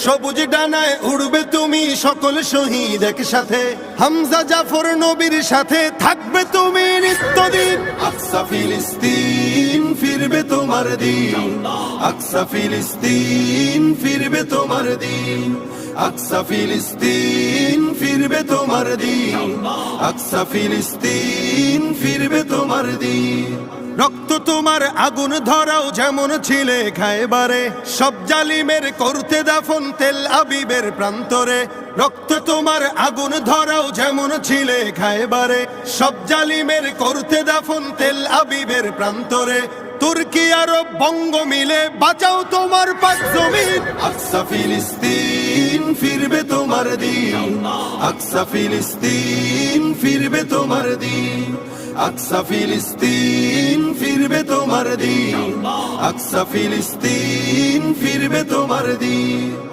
সবুজ ডানায় উড়বে তুমি সকল শহীদ একসাথে, হামজা জাফর নবীর সাথে থাকবে তুমি নিত্যদিন। আকসা ফিলিস্তিন ফিরবে তোমার দিন, আকসা ফিলিস্তিন ফিরবে তোমার দিন, আকসা ফিলিস্তিন ফিরবে তোমার দিন, আকসা ফিলিস্তিন ফিরবে তোমার দিন। রক্ত তোমার আগুন ধরাও যেমন ছিলে খায়বারে, সব জালিমের করতে দাফন তেল আবিবের প্রান্তরে। রক্ত তোমার আগুন ধরাও যেমন ছিলে খায়বারে, সব জালিমের করতে দাফন তেল আবিবের প্রান্তরে। তুর্কি আরব বঙ্গ মিলে বাঁচাও তোমার পাক জমিন। আকসা ফিলিস্তিন ফিরবে তোমার দিন, আকসা ফিলিস্তিন ফিরবে তোমার দিন, আকসা ফিলিস্তিন ফিরবে তোমার দিন, আকসা ফিলিস্তিন ফিরবে তোমার দিন।